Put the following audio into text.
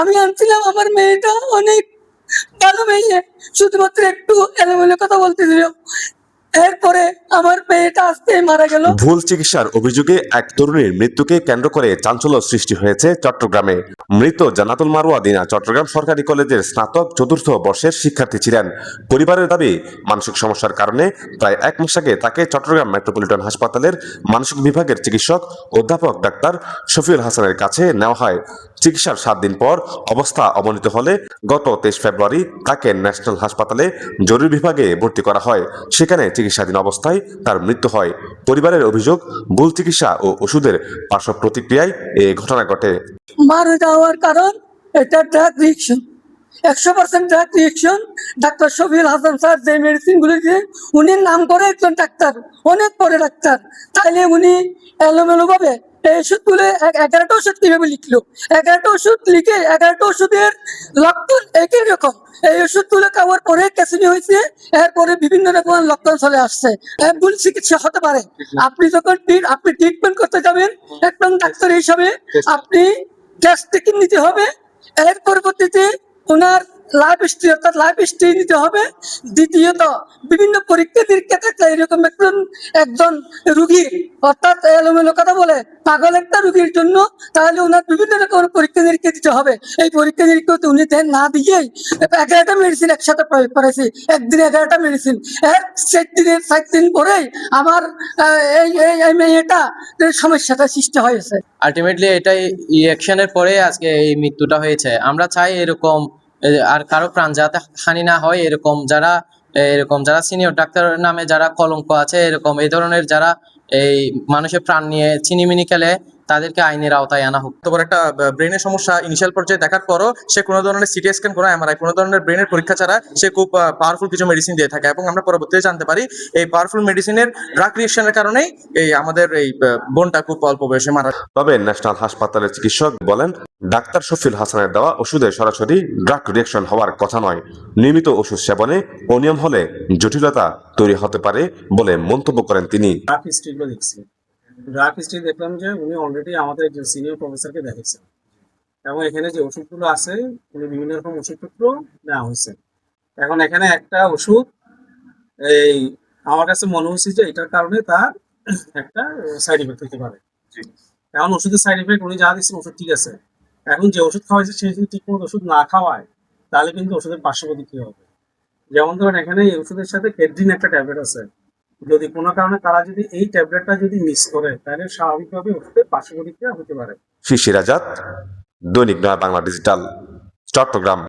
আমি আনছিলাম আমার মেয়েটা অনেক ভালো মেয়ে, শুধুমাত্র একটু এলোমেলো কথা বলতেছিল। এরপরে আমার মেয়েটা আস্তে মারা গেল। ভুল চিকিৎসার অভিযোগে এক তরুণীর মৃত্যুকে কেন্দ্র করে চাঞ্চল্য সৃষ্টি হয়েছে চট্টগ্রামে। মৃত জান্নাতুল মারওয়া দিনা চট্টগ্রাম সরকারি কলেজের স্নাতক চতুর্থ বর্ষের শিক্ষার্থী ছিলেন। পরিবারের দাবি, মানসিক সমস্যার কারণে প্রায় 1 মাস আগে তাকে চট্টগ্রাম মেট্রোপলিটন হাসপাতালের মানসিক বিভাগের চিকিৎসক অধ্যাপক ডাক্তার শফিউল হাসানের কাছে নেওয়া হয়। চিকিৎসার 7 দিন পর অবস্থা অবনতি হলে গত 23 ফেব্রুয়ারি তাকে ন্যাশনাল হাসপাতালে জরুরি বিভাগে ভর্তি করা হয়। সেখানে চিকিৎসাধীন অবস্থায় তার মৃত্যু হয়। পরিবারের অভিযোগ, ভুল চিকিৎসা ও ওষুধের পার্শ্ব প্রতিক্রিয়ায় এই ঘটনা ঘটে। মারা যাওয়ার কারণ এটা drug reaction, 100% drug reaction. Doctor Shafiul Hasan sir যে মেডিসিনগুলো দিয়ে, উনি নাম করে একজন ডাক্তার, অনেক বড় ডাক্তার, তাইলে উনি এলোমেলো ভাবে এই ওষুধগুলো 11টা ওষুধ কিভাবে লিখলো? 11টা ওষুধ লিখে 11টা ওষুধের লক্ষণ একই রকম। এই ওষুধগুলো খাওয়ার পরে ক্যাসিনি হয়েছে, এরপরে বিভিন্ন রকম লক্ষণ চলে আসছে। ভুল চিকিৎসা হতে পারে। আপনি যখন আপনি ট্রিটমেন্ট করতে যাবেন একজন ডাক্তার হিসাবে, আপনি টেস্ট নিতে হবে। এর পরবর্তীতে ওনার লাইফ হিস্ট্রি, অর্থাৎ লাইফ হিস্ট্রি নিতে হবে। দ্বিতীয়ত বিভিন্ন পরীক্ষা নিরীক্ষা থাকলে এরকম একজন রুগীর, অর্থাৎ এলোমেলো কথা বলে পাগল একটা রুগীর জন্য, তাহলে ওনার বিভিন্ন রকমের পরীক্ষা নিরীক্ষা দিতে হবে। এই পরীক্ষা নিরীক্ষা উনি দেন না দিয়েই 11টা মেডিসিন একসাথে প্রয়োগ করেছি, একদিন 11টা মেডিসিন। 7 দিন পরেই আমার এই মেয়েটা সমস্যাটা সৃষ্টি হয়েছে। আলটিমেটলি এটাই ইলেকশনের পরে আজকে এই মৃত্যুটা হয়েছে। আমরা চাই এরকম আর কারো প্রাণ যাতে হানি না হয়। এরকম যারা সিনিয়র ডাক্তার নামে যারা কলঙ্ক আছে, এরকম এই ধরনের যারা এই মানুষের প্রাণ নিয়ে চিনিমিনি খেলে, তাদেরকে আইনের আওতায় আনা হোক। তোমার একটা ব্রেনের সমস্যা ইনিশিয়াল পর্যায়ে দেখার পরও সে কোনো ধরনের সিটি স্ক্যান, কোনো এমআরআই, কোনো ধরনের ব্রেনের পরীক্ষা ছাড়া সে খুব পাওয়ারফুল কিছু মেডিসিন দিয়ে থাকে, এবং আমরা পরবর্তীতে জানতে পারি এই পাওয়ারফুল মেডিসিনের ড্রাগ রিয়েকশনের কারণেই এই আমাদের এই বোনটা খুব অল্প বয়সে মারা। তবে ন্যাশনাল হাসপাতালের চিকিৎসক বলেন, ডাক্তার শফিউল হাসানের দেওয়া ওষুধে সরাসরি ড্রাগ রিয়েকশন হওয়ার কথা নয়। নিয়মিত ওষুধ সেবনে অনিয়ম হলে জটিলতা তৈরি হতে পারে বলে মন্তব্য করেন তিনি। ড্রাগ হিস্ট্রি দেখলাম যে উনি অলরেডি আমাদের যে সিনিয়র প্রফেসরকে দেখেছেন, এবং এখানে যে ওষুধগুলো আছে উনি বিভিন্ন রকম ওষুধপত্র নেওয়া হয়েছে। এখন এখানে একটা ওষুধ এই আমার কাছে মনে হচ্ছে যে এটার কারণে তার একটা সাইড ইফেক্ট হতে পারে। এখন ওষুধের সাইড ইফেক্ট উনি যা দিচ্ছেন ওষুধ ঠিক আছে, এখন যে ওষুধ খাওয়াইছে সে যদি ঠিক মতো ওষুধ না খাওয়ায় তাহলে কিন্তু ওষুধের পার্শ্ব প্রতিক্রিয়া হবে। যেমন ধরেন এখানে এই ওষুধের সাথে কেড্রিন একটা ট্যাবলেট আছে, যদি কোনো কারণে তারা যদি এই ট্যাবলেটটা যদি মিস করে তাহলে স্বাভাবিকভাবে ওষুধের পার্শ্ব প্রতিক্রিয়া হতে পারে। শিশির আজাদ, দৈনিক নয়া বাংলা ডিজিটাল, চট্টগ্রাম।